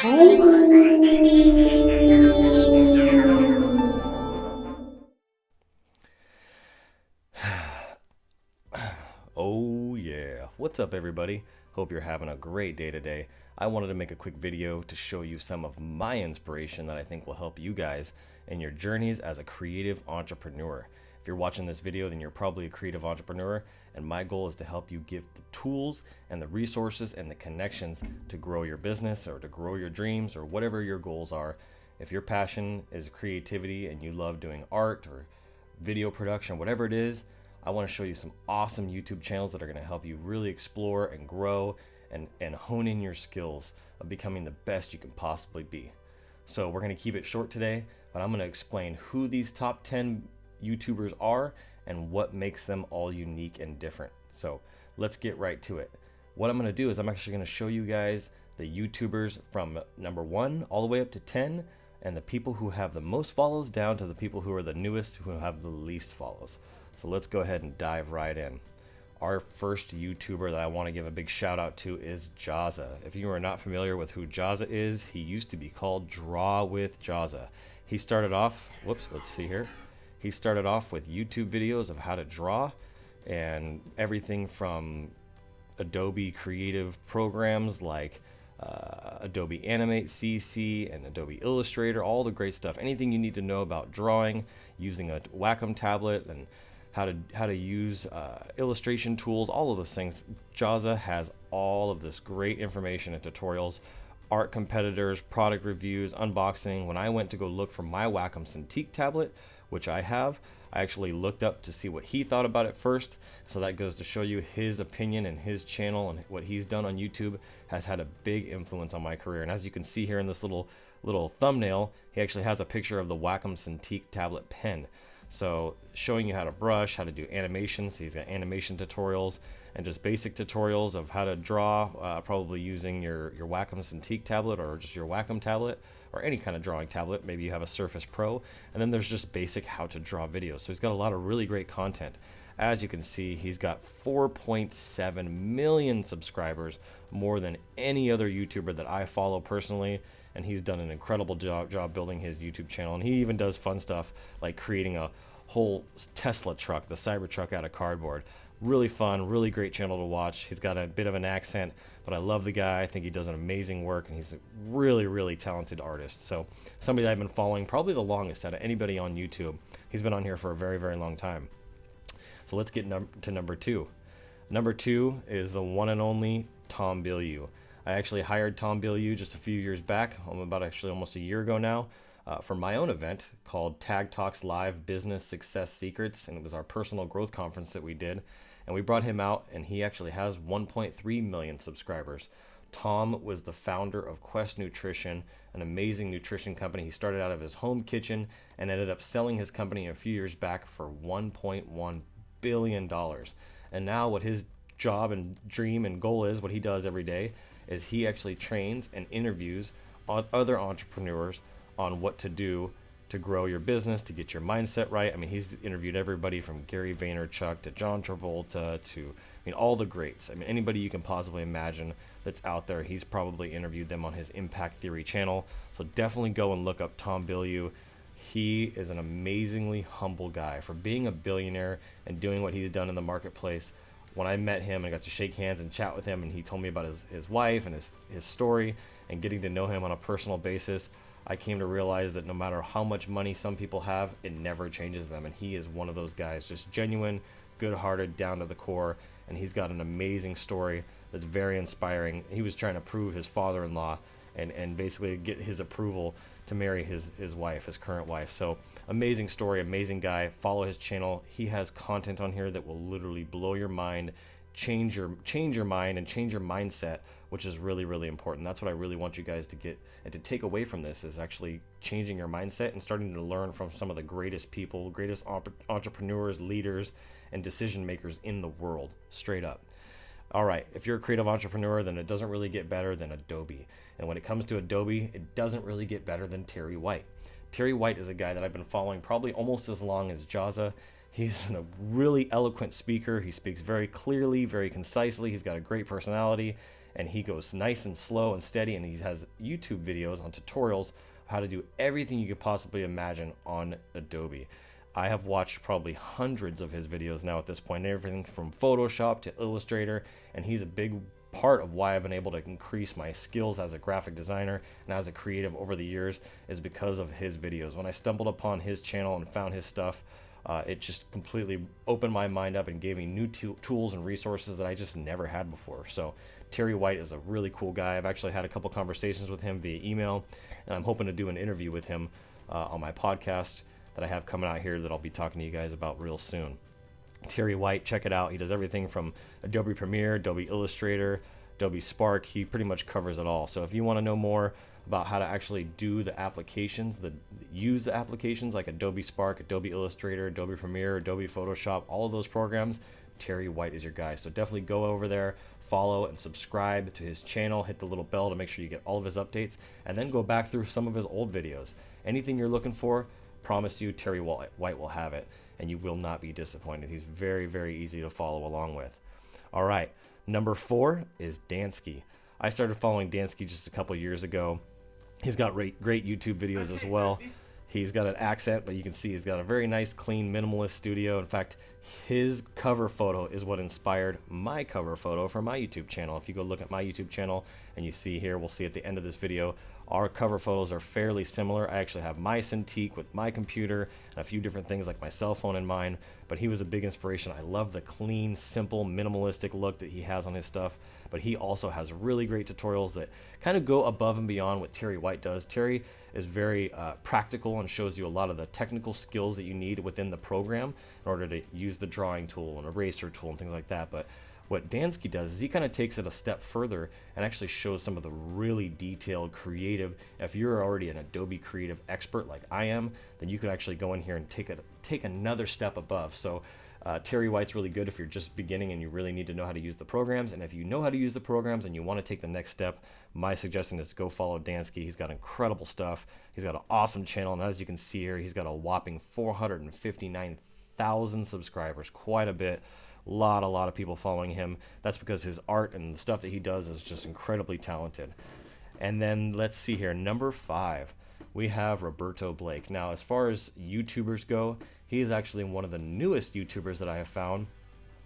Oh yeah, what's up everybody? Hope you're having a great day today. I wanted to make a quick video to show you some of my inspiration that I think will help you guys in your journeys as a creative entrepreneur. If you're watching this video, then you're probably a creative entrepreneur, and my goal is to help you give the tools and the resources and the connections to grow your business or to grow your dreams or whatever your goals are. If your passion is creativity and you love doing art or video production, whatever it is, I want to show you some awesome YouTube channels that are going to help you really explore and grow and hone in your skills of becoming the best you can possibly be. So we're going to keep it short today, but I'm going to explain who these top 10 YouTubers are and what makes them all unique and different. So let's get right to it. What I'm going to do is I'm actually going to show you guys the YouTubers from number 1 all the way up to 10, and the people who have the most follows down to the people who are the newest who have the least follows. So let's go ahead and dive right in. Our first YouTuber that I want to give a big shout out to is Jhaza. If you are not familiar with who Jhaza is, he used to be called Draw with Jhaza. He started off, let's see here. He started off with YouTube videos of how to draw and everything from Adobe creative programs like Adobe Animate CC and Adobe Illustrator, all the great stuff. Anything you need to know about drawing using a Wacom tablet and how to use illustration tools, all of those things. Jhaza has all of this great information and tutorials, art competitors, product reviews, unboxing. When I went to go look for my Wacom Cintiq tablet, which I have, I actually looked up to see what he thought about it first. So that goes to show you his opinion and his channel and what he's done on YouTube has had a big influence on my career. And as you can see here in this little thumbnail, he actually has a picture of the Wacom Cintiq tablet pen. So showing you how to brush, how to do animations. He's got animation tutorials and just basic tutorials of how to draw, probably using your Wacom Cintiq tablet or just your Wacom tablet or any kind of drawing tablet. Maybe you have a Surface Pro. And then there's just basic how to draw videos. So he's got a lot of really great content. As you can see, he's got 4.7 million subscribers, more than any other YouTuber that I follow personally. And he's done an incredible job building his YouTube channel. And he even does fun stuff like creating a whole Tesla truck, the Cybertruck, out of cardboard. Really fun, really great channel to watch. He's got a bit of an accent, but I love the guy. I think he does an amazing work, and he's a really, really talented artist. So somebody that I've been following probably the longest out of anybody on YouTube. He's been on here for a very, very long time. So let's get to number 2. Number 2 is the one and only Tom Bilyeu. I actually hired Tom Bilyeu just a few years back, almost a year ago now, for my own event called Tag Talks Live Business Success Secrets, and it was our personal growth conference that we did. And we brought him out, and he actually has 1.3 million subscribers. Tom was the founder of Quest Nutrition, an amazing nutrition company. He started out of his home kitchen and ended up selling his company a few years back for $1.1 billion. And now what his job and dream and goal is, what he does every day, is he actually trains and interviews other entrepreneurs on what to do to grow your business, to get your mindset right. I mean, he's interviewed everybody from Gary Vaynerchuk to John Travolta to, all the greats. I mean, anybody you can possibly imagine that's out there, he's probably interviewed them on his Impact Theory channel. So definitely go and look up Tom Bilyeu. He is an amazingly humble guy for being a billionaire and doing what he's done in the marketplace. When I met him, I got to shake hands and chat with him, and he told me about his wife and his story, and getting to know him on a personal basis, I came to realize that no matter how much money some people have, it never changes them. And he is one of those guys, just genuine, good-hearted, down to the core, and he's got an amazing story that's very inspiring. He was trying to prove his father-in-law and basically get his approval to marry his wife, his current wife. So amazing story, amazing guy. Follow his channel. He has content on here that will literally blow your mind, change your mind and change your mindset, which is really, really important. That's what I really want you guys to get and to take away from this, is actually changing your mindset and starting to learn from some of the greatest people, greatest entrepreneurs, leaders, and decision makers in the world, straight up. All right, if you're a creative entrepreneur, then it doesn't really get better than Adobe. And when it comes to Adobe, it doesn't really get better than Terry White. Terry White is a guy that I've been following probably almost as long as Jhaza. He's a really eloquent speaker. He speaks very clearly, very concisely. He's got a great personality, and he goes nice and slow and steady, and he has YouTube videos on tutorials of how to do everything you could possibly imagine on Adobe. I have watched probably hundreds of his videos now at this point, everything from Photoshop to Illustrator, and he's a big part of why I've been able to increase my skills as a graphic designer and as a creative over the years is because of his videos. When I stumbled upon his channel and found his stuff, it just completely opened my mind up and gave me new tools and resources that I just never had before. So Terry White is a really cool guy. I've actually had a couple conversations with him via email, and I'm hoping to do an interview with him on my podcast that I have coming out here that I'll be talking to you guys about real soon. Terry White, check it out. He does everything from Adobe Premiere, Adobe Illustrator, Adobe Spark. He pretty much covers it all. So if you want to know more about how to actually do the applications, use the applications like Adobe Spark, Adobe Illustrator, Adobe Premiere, Adobe Photoshop, all of those programs, Terry White is your guy. So definitely go over there, follow and subscribe to his channel, hit the little bell to make sure you get all of his updates, and then go back through some of his old videos. Anything you're looking for, promise you Terry White will have it, and you will not be disappointed. He's very, very easy to follow along with. All right, number 4 is Dansky. I started following Dansky just a couple years ago. He's got great YouTube videos as well. He's got an accent, but you can see he's got a very nice, clean, minimalist studio. In fact, his cover photo is what inspired my cover photo for my YouTube channel. If you go look at my YouTube channel and you see here, we'll see at the end of this video, our cover photos are fairly similar. I actually have my Cintiq with my computer and a few different things like my cell phone in mine, but he was a big inspiration. I love the clean, simple, minimalistic look that he has on his stuff, but he also has really great tutorials that kind of go above and beyond what Terry White does. Terry is very practical and shows you a lot of the technical skills that you need within the program in order to use the drawing tool and eraser tool and things like that. But what Dansky does is he kind of takes it a step further and actually shows some of the really detailed, creative. If you're already an Adobe Creative expert like I am, then you could actually go in here and take another step above. So Terry White's really good if you're just beginning and you really need to know how to use the programs. And if you know how to use the programs and you want to take the next step, my suggestion is to go follow Dansky. He's got incredible stuff. He's got an awesome channel, and as you can see here, he's got a whopping 459,000 subscribers, quite a bit. A lot of people following him. That's because his art and the stuff that he does is just incredibly talented. And then let's see here, number 5, we have Roberto Blake. Now, as far as YouTubers go, he is actually one of the newest YouTubers that I have found.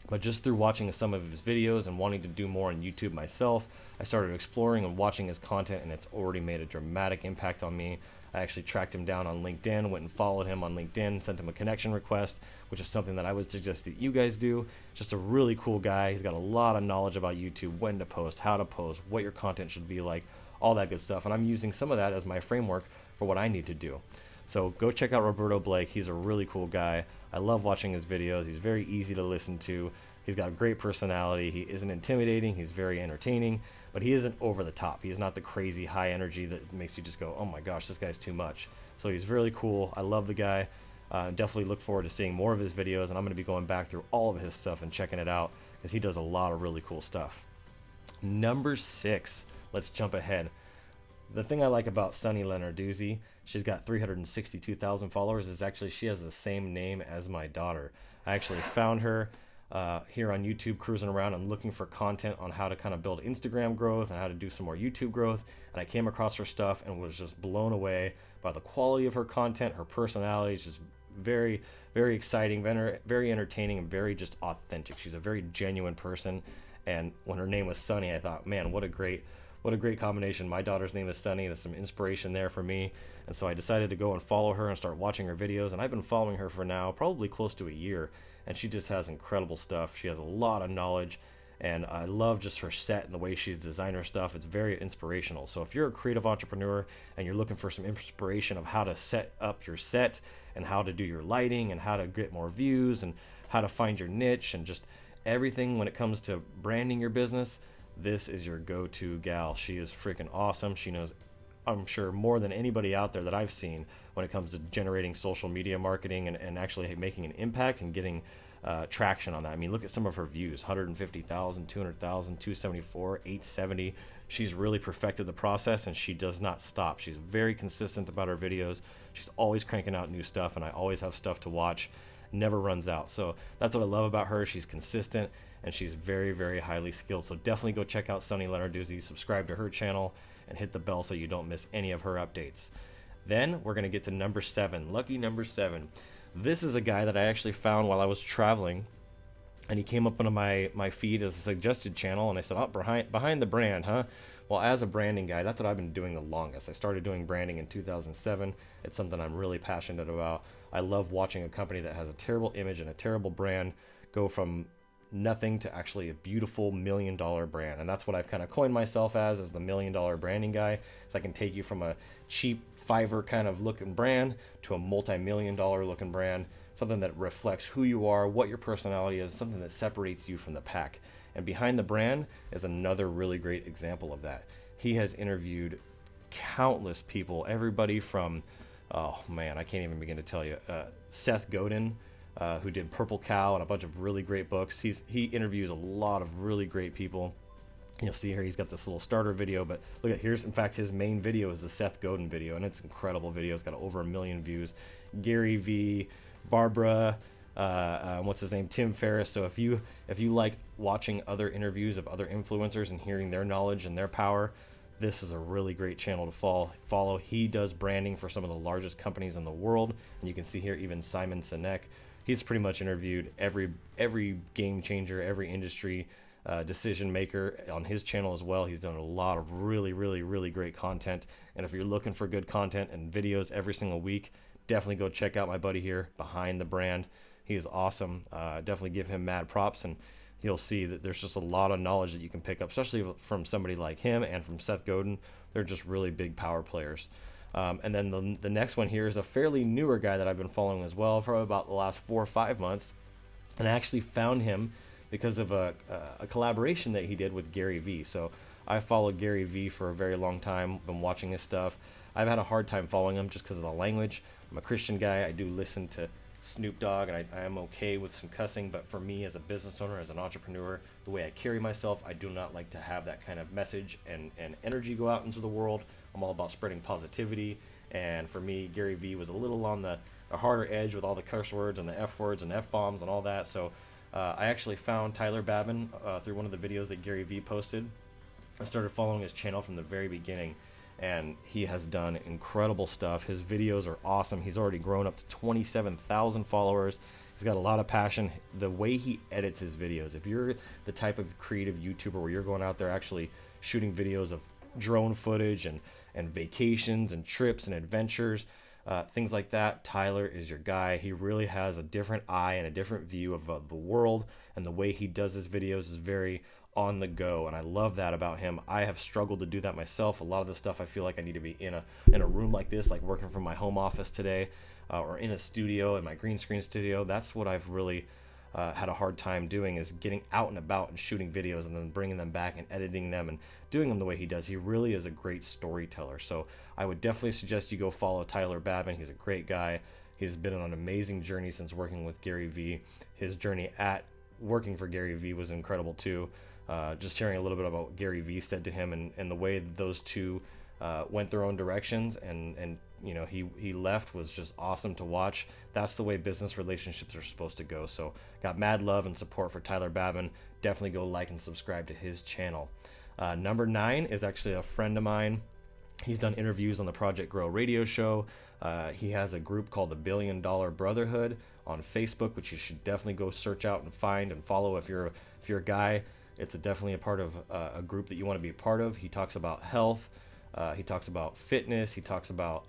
But just through watching some of his videos and wanting to do more on YouTube myself, I started exploring and watching his content, and it's already made a dramatic impact on me. I actually tracked him down on LinkedIn, went and followed him on LinkedIn, sent him a connection request, which is something that I would suggest that you guys do. Just a really cool guy. He's got a lot of knowledge about YouTube, when to post, how to post, what your content should be like, all that good stuff. And I'm using some of that as my framework for what I need to do. So go check out Roberto Blake. He's a really cool guy. I love watching his videos. He's very easy to listen to. He's got a great personality. He isn't intimidating. He's very entertaining, but he isn't over the top. He's not the crazy high energy that makes you just go, oh my gosh, this guy's too much. So he's really cool. I love the guy. Definitely look forward to seeing more of his videos, and I'm going to be going back through all of his stuff and checking it out because he does a lot of really cool stuff. Number 6, let's jump ahead. The thing I like about Sunny Lenarduzzi, she's got 362,000 followers, is actually she has the same name as my daughter. I actually found her here on YouTube cruising around and looking for content on how to kind of build Instagram growth and how to do some more YouTube growth, and I came across her stuff and was just blown away by the quality of her content. Her personality is just very, very exciting, very entertaining, and very just authentic. She's a very genuine person, and when her name was Sunny, I thought, man, what a great combination. My daughter's name is Sunny. There's some inspiration there for me, and so I decided to go and follow her and start watching her videos, and I've been following her for now probably close to a year, and she just has incredible stuff. She has a lot of knowledge, and I love just her set and the way she's designed her stuff. It's very inspirational. So if you're a creative entrepreneur and you're looking for some inspiration of how to set up your set and how to do your lighting and how to get more views and how to find your niche and just everything when it comes to branding your business, this is your go-to gal. She is freaking awesome. She knows, I'm sure, more than anybody out there that I've seen when it comes to generating social media marketing and actually making an impact and getting traction on that. I mean, look at some of her views: 150,000, 200,000, 274, 870. She's really perfected the process, and she does not stop. She's very consistent about her videos. She's always cranking out new stuff, and I always have stuff to watch. Never runs out. So that's what I love about her. She's consistent, and she's very, very highly skilled. So definitely go check out Sunny Leonarduzzi, subscribe to her channel, and hit the bell so you don't miss any of her updates. Then we're going to get to number 7, lucky number 7. This is a guy that I actually found while I was traveling, and he came up onto my feed as a suggested channel, and I said, oh, behind the brand, huh? Well, as a branding guy, that's what I've been doing the longest. I started doing branding in 2007. It's something I'm really passionate about. I love watching a company that has a terrible image and a terrible brand go from nothing to actually a beautiful $1 million brand. And that's what I've kind of coined myself as the $1 million branding guy. So I can take you from a cheap Fiverr kind of looking brand to a multi-million dollar looking brand, something that reflects who you are, what your personality is, something that separates you from the pack. And behind the brand is another really great example of that. He has interviewed countless people, everybody from, oh man, I can't even begin to tell you, Seth Godin, who did Purple Cow and a bunch of really great books. He interviews a lot of really great people. You'll see here he's got this little starter video, but look at here's, in fact, his main video is the Seth Godin video, and it's an incredible video. It's got over 1 million views. Gary V, Barbara, what's his name, Tim Ferriss. So if you like watching other interviews of other influencers and hearing their knowledge and their power, this is a really great channel to follow. He does branding for some of the largest companies in the world, and you can see here even Simon Sinek. He's pretty much interviewed every game changer, every industry decision maker on his channel as well. He's done a lot of really great content, and if you're looking for good content and videos every single week, definitely go check out my buddy here behind the brand. He is awesome. Definitely give him mad props, and you'll see that there's just a lot of knowledge that you can pick up, especially from somebody like him and from Seth Godin. They're just really big power players. And then the next one here is a fairly newer guy that I've been following as well for about the last 4 or 5 months, and I actually found him because of a collaboration that he did with Gary V. So I followed Gary V for a very long time, been watching his stuff. I've had a hard time following him just because of the language. I'm a Christian guy. I do listen to Snoop Dogg, and I am okay with some cussing, but for me as a business owner, as an entrepreneur, the way I carry myself, I do not like to have that kind of message and energy go out into the world. I'm all about spreading positivity, and for me, Gary V was a little on the harder edge with all the curse words and the F words and F-bombs and all that. So I actually found Tyler Babin through one of the videos that Gary V posted. I started following his channel from the very beginning, and he has done incredible stuff. His videos are awesome. He's already grown up to 27,000 followers. He's got a lot of passion. The way he edits his videos, if you're the type of creative YouTuber where you're going out there actually shooting videos of drone footage and vacations and trips and adventures, things like that, Tyler is your guy. He really has a different eye and a different view of the world, and the way he does his videos is very on the go, and I love that about him. I have struggled to do that myself. A lot of the stuff I feel like I need to be in a room like this, like working from my home office today, or in a studio, in my green screen studio. That's what I've really had a hard time doing, is getting out and about and shooting videos and then bringing them back and editing them and doing them the way he does. He really is a great storyteller. So I would definitely suggest you go follow Tyler Babin. He's a great guy. He's been on an amazing journey since working with Gary V. His journey at working for Gary V was incredible too. Just hearing a little bit about what Gary V said to him and the way those two went their own directions, and you know, he left was just awesome to watch. That's the way business relationships are supposed to go. So got mad love and support for Tyler Babin. Definitely go like and subscribe to his channel. Number 9 is actually a friend of mine. He's done interviews on the Project Grow radio show. He has a group called the $1 Billion Brotherhood on Facebook, which you should definitely go search out and find and follow if you're a guy. It's definitely a part of a group that you want to be a part of. He talks about health. He talks about fitness. He talks about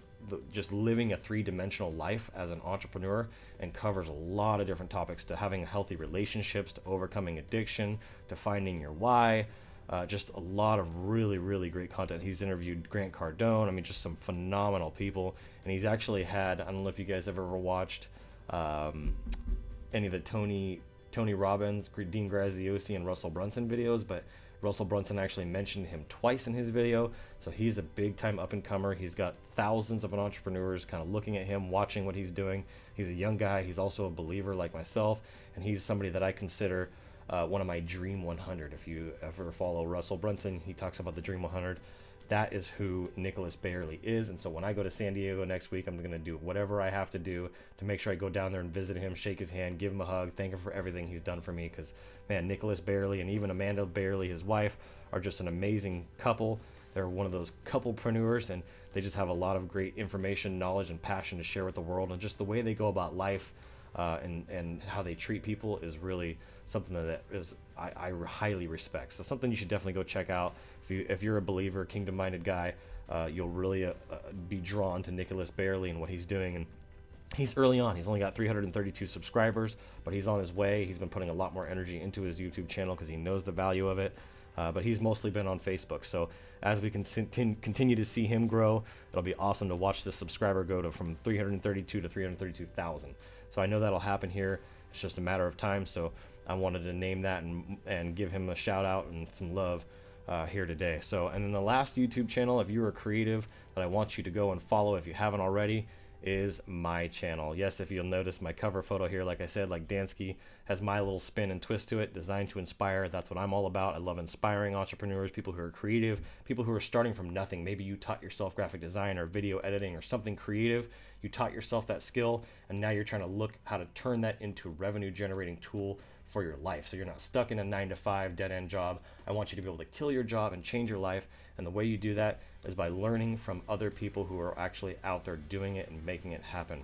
just living a 3-dimensional life as an entrepreneur, and covers a lot of different topics, to having healthy relationships, to overcoming addiction, to finding your why. Just a lot of really great content. He's interviewed Grant Cardone. I mean, just some phenomenal people. And he's actually had, I don't know if you guys have ever watched any of the Tony Robbins, Dean Graziosi, and Russell Brunson videos, but Russell Brunson actually mentioned him twice in his video. So he's a big time up and comer. He's got thousands of entrepreneurs kind of looking at him, watching what he's doing. He's a young guy. He's also a believer like myself, and he's somebody that I consider one of my Dream 100. If you ever follow Russell Brunson, he talks about the Dream 100. That is who Nicholas Bailey is. And so when I go to San Diego next week, I'm going to do whatever I have to do to make sure I go down there and visit him, shake his hand, give him a hug, thank him for everything he's done for me. Because, man, Nicholas Bailey and even Amanda Bailey, his wife, are just an amazing couple. They're one of those couplepreneurs, and they just have a lot of great information, knowledge, and passion to share with the world. And just the way they go about life and how they treat people is really something that I highly respect. So something you should definitely go check out. If you're a believer, kingdom-minded guy, you'll really be drawn to Nicholas Bailey and what he's doing. And he's early on. He's only got 332 subscribers, but he's on his way. He's been putting a lot more energy into his YouTube channel because he knows the value of it. But he's mostly been on Facebook. So as we can continue to see him grow, it'll be awesome to watch the subscriber go from 332 to 332,000. So I know that'll happen here. It's just a matter of time. So I wanted to name that and give him a shout out and some love here today. So, and then the last YouTube channel, if you're a creative, that I want you to go and follow if you haven't already, is my channel. Yes, if you'll notice my cover photo here, like I said, like Dansky, has my little spin and twist to it, designed to inspire. That's what I'm all about. I love inspiring entrepreneurs, people who are creative, people who are starting from nothing. Maybe you taught yourself graphic design or video editing or something creative. You taught yourself that skill, and now you're trying to look how to turn that into a revenue generating tool for your life. So you're not stuck in a 9-to-5 dead-end job. I want you to be able to kill your job and change your life. And the way you do that is by learning from other people who are actually out there doing it and making it happen.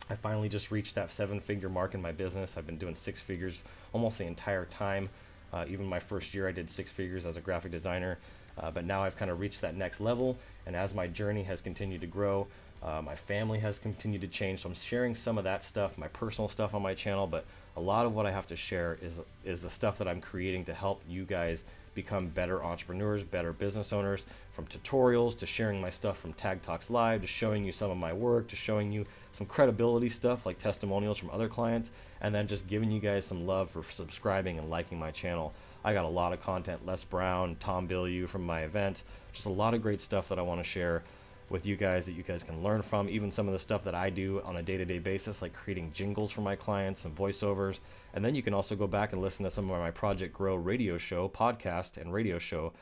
I finally just reached that 7-figure mark in my business. I've been doing 6 figures almost the entire time. Even my first year, I did 6 figures as a graphic designer. But now I've kind of reached that next level. And as my journey has continued to grow, my family has continued to change. So I'm sharing some of that stuff, my personal stuff on my channel, but a lot of what I have to share is the stuff that I'm creating to help you guys become better entrepreneurs, better business owners, from tutorials to sharing my stuff from Tag Talks Live, to showing you some of my work, to showing you some credibility stuff like testimonials from other clients, and then just giving you guys some love for subscribing and liking my channel. I got a lot of content, Les Brown, Tom Bilyeu from my event, just a lot of great stuff that I want to share with you guys that you guys can learn from, even some of the stuff that I do on a day-to-day basis, like creating jingles for my clients and voiceovers. And then you can also go back and listen to some of my Project Grow radio show, podcast and radio show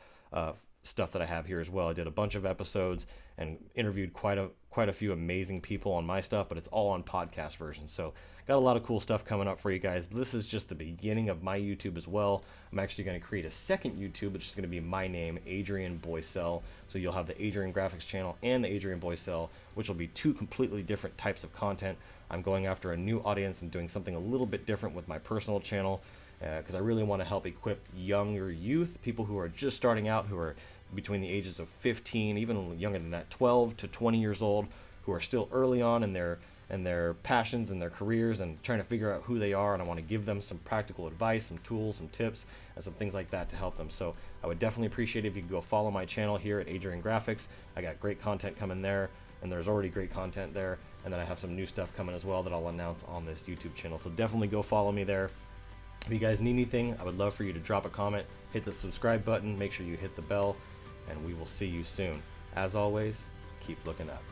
stuff that I have here as well. I did a bunch of episodes and interviewed quite a few amazing people on my stuff, but it's all on podcast version. So got a lot of cool stuff coming up for you guys. This is just the beginning of my YouTube as well. I'm actually going to create a second YouTube, which is going to be my name, Adrian Boysel. So you'll have the Adrian Graphics channel and the Adrian Boysel, which will be 2 completely different types of content. I'm going after a new audience and doing something a little bit different with my personal channel because I really want to help equip younger youth, people who are just starting out, who are between the ages of 15, even younger than that, 12 to 20 years old, who are still early on in their passions and their careers and trying to figure out who they are. And I want to give them some practical advice, some tools, some tips, and some things like that to help them. So I would definitely appreciate it if you could go follow my channel here at Adrian Graphics. I got great content coming there, and there's already great content there. And then I have some new stuff coming as well that I'll announce on this YouTube channel. So definitely go follow me there. If you guys need anything, I would love for you to drop a comment, hit the subscribe button, make sure you hit the bell, and we will see you soon. As always, keep looking up.